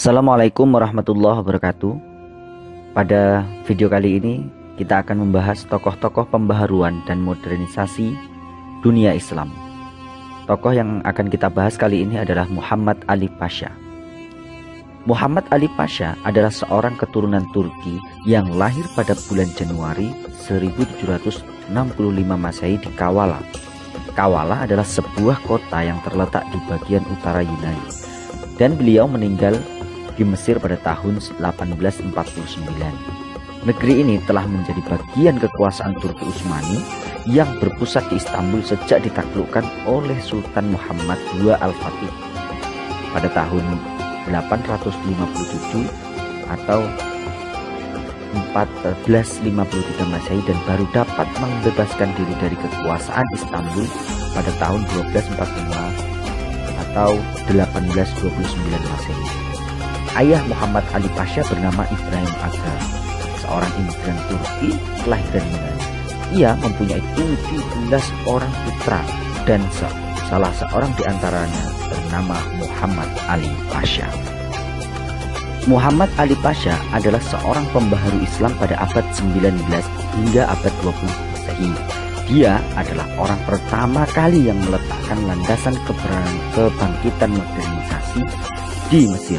Assalamualaikum warahmatullahi wabarakatuh. Pada video kali ini kita akan membahas tokoh-tokoh pembaharuan dan modernisasi dunia Islam. Tokoh yang akan kita bahas kali ini adalah Muhammad Ali Pasha. Muhammad Ali Pasha adalah seorang keturunan Turki yang lahir pada bulan Januari 1765 Masehi di Kavala. Kavala adalah sebuah kota yang terletak di bagian utara Yunani, dan beliau meninggal di Mesir pada tahun 1849. Negeri ini telah menjadi bagian kekuasaan Turki Utsmani yang berpusat di Istanbul sejak ditaklukkan oleh Sultan Muhammad II Al-Fatih pada tahun 857 atau 1453 Masehi, dan baru dapat membebaskan diri dari kekuasaan Istanbul pada tahun 1245 atau 1829 Masehi. Ayah Muhammad Ali Pasha bernama Ibrahim Aga, seorang imigran Turki kelahiran Yunani. Ia mempunyai 17 orang putra dan salah seorang di antaranya bernama Muhammad Ali Pasha. Muhammad Ali Pasha adalah seorang pembaharu Islam pada abad 19 hingga abad 20 Masehi. Dia adalah orang pertama kali yang meletakkan landasan kebangkitan modernisasi di Mesir.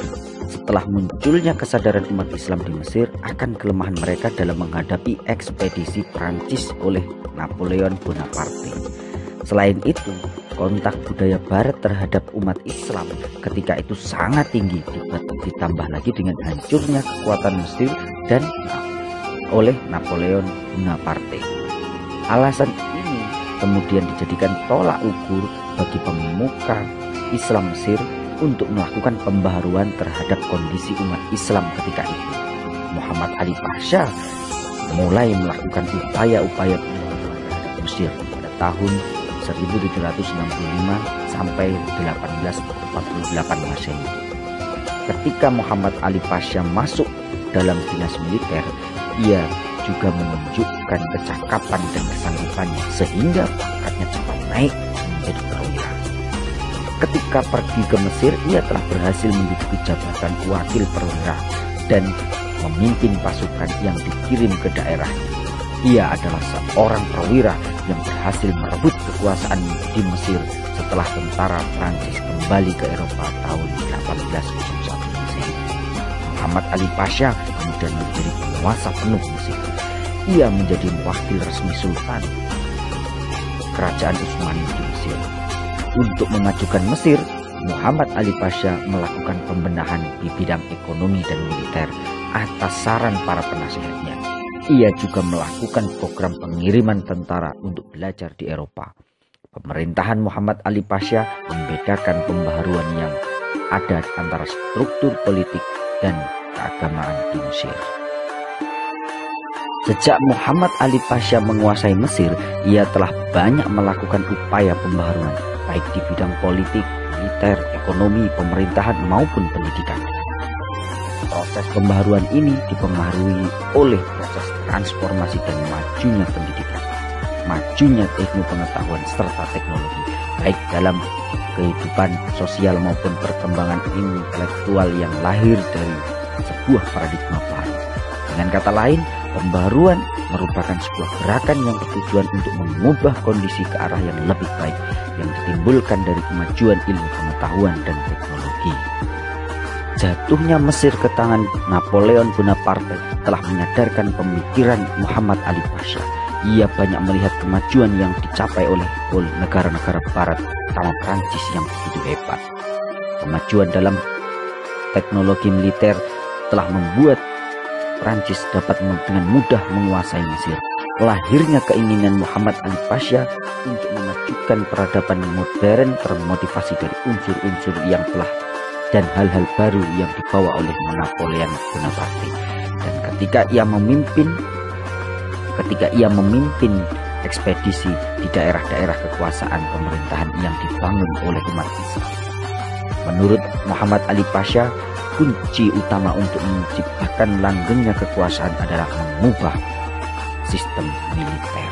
Setelah munculnya kesadaran umat Islam di Mesir akan kelemahan mereka dalam menghadapi ekspedisi Prancis oleh Napoleon Bonaparte. Selain itu, kontak budaya Barat terhadap umat Islam ketika itu sangat tinggi, ditambah lagi dengan hancurnya kekuatan Mesir dan oleh Napoleon Bonaparte. Alasan ini kemudian dijadikan tolak ukur bagi pemuka Islam Mesir untuk melakukan pembaharuan terhadap kondisi umat Islam ketika itu. Muhammad Ali Pasha mulai melakukan upaya-upaya pembaharuan terhadap Mesir pada tahun 1765 sampai 1848 Masehi. Ketika Muhammad Ali Pasha masuk dalam dinas militer, ia juga menunjukkan kecakapan dan kesanggupannya sehingga pangkatnya cepat naik menjadi perwira. Ketika pergi ke Mesir, ia telah berhasil menduduki jabatan wakil perwira dan memimpin pasukan yang dikirim ke daerahnya. Ia adalah seorang perwira yang berhasil merebut kekuasaan di Mesir setelah tentara Prancis kembali ke Eropa tahun 1801 Masehi. Muhammad Ali Pasha kemudian menjadi penguasa penuh Mesir. Ia menjadi wakil resmi Sultan Kerajaan Utsmani di Mesir. Untuk memajukan Mesir, Muhammad Ali Pasha melakukan pembenahan di bidang ekonomi dan militer atas saran para penasihatnya. Ia juga melakukan program pengiriman tentara untuk belajar di Eropa. Pemerintahan Muhammad Ali Pasha membedakan pembaharuan yang ada antara struktur politik dan keagamaan di Mesir. Sejak Muhammad Ali Pasha menguasai Mesir, ia telah banyak melakukan upaya pembaharuan, baik di bidang politik, militer, ekonomi, pemerintahan, maupun pendidikan. Proses pembaharuan ini dipengaruhi oleh proses transformasi dan majunya pendidikan, majunya ilmu pengetahuan serta teknologi, baik dalam kehidupan sosial maupun perkembangan intelektual yang lahir dari sebuah paradigma baru. Dengan kata lain, pembaharuan merupakan sebuah gerakan yang bertujuan untuk mengubah kondisi ke arah yang lebih baik yang ditimbulkan dari kemajuan ilmu pengetahuan dan teknologi. Jatuhnya Mesir ke tangan Napoleon Bonaparte telah menyadarkan pemikiran Muhammad Ali Pasha. Ia banyak melihat kemajuan yang dicapai oleh negara-negara Barat, terutama Prancis yang begitu hebat. Kemajuan dalam teknologi militer telah membuat Prancis dapat dengan mudah menguasai Mesir. Lahirnya keinginan Muhammad Ali Pasha untuk memajukan peradaban modern termotivasi dari unsur-unsur yang telah dan hal-hal baru yang dibawa oleh Napoleon Bonaparte. Dan ketika ia memimpin ekspedisi di daerah-daerah kekuasaan pemerintahan yang dibangun oleh umat Islam. Menurut Muhammad Ali Pasha, kunci utama untuk menciptakan langgengnya kekuasaan adalah mengubah sistem militer.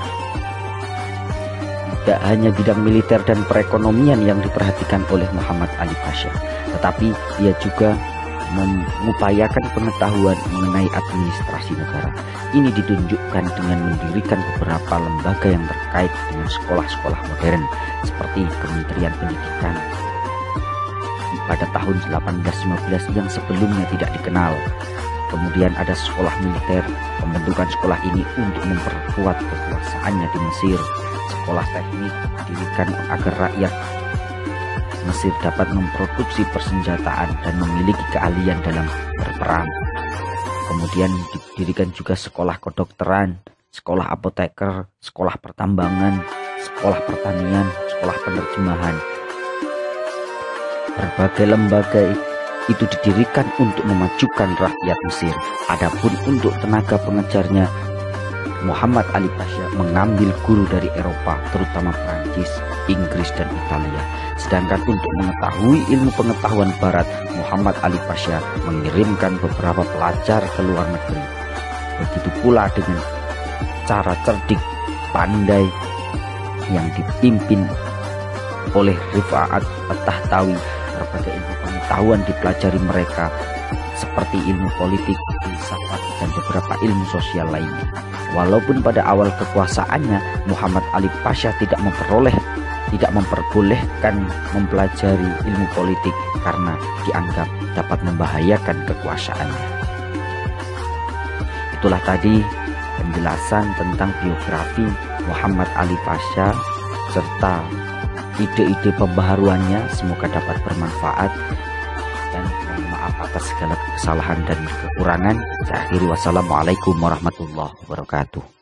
Tidak hanya bidang militer dan perekonomian yang diperhatikan oleh Muhammad Ali Pasha, tetapi ia juga mengupayakan pengetahuan mengenai administrasi negara. Ini ditunjukkan dengan mendirikan beberapa lembaga yang terkait dengan sekolah-sekolah modern seperti Kementerian Pendidikan pada tahun 1815 yang sebelumnya tidak dikenal. Kemudian ada sekolah militer. Pembentukan sekolah ini untuk memperkuat kekuasaannya di Mesir. Sekolah teknik didirikan agar rakyat Mesir dapat memproduksi persenjataan dan memiliki keahlian dalam berperang. Kemudian didirikan juga sekolah kedokteran, sekolah apoteker, sekolah pertambangan, sekolah pertanian, sekolah penerjemahan. Berbagai lembaga itu didirikan untuk memajukan rakyat Mesir. Adapun untuk tenaga pengajarnya, Muhammad Ali Pasha mengambil guru dari Eropa, terutama Prancis, Inggris, dan Italia. Sedangkan untuk mengetahui ilmu pengetahuan Barat, Muhammad Ali Pasha mengirimkan beberapa pelajar ke luar negeri. Begitu pula dengan cara cerdik, pandai yang dipimpin oleh Rifa'at At-Tahtawi. Berbagai ilmu pengetahuan dipelajari mereka seperti ilmu politik, filsafat, dan beberapa ilmu sosial lainnya. Walaupun pada awal kekuasaannya Muhammad Ali Pasha tidak memperbolehkan mempelajari ilmu politik karena dianggap dapat membahayakan kekuasaannya. Itulah tadi penjelasan tentang biografi Muhammad Ali Pasha serta ide-ide pembaharuannya. Semoga dapat bermanfaat, dan mohon maaf atas segala kesalahan dan kekurangan. Saya akhiri, wassalamualaikum warahmatullahi wabarakatuh.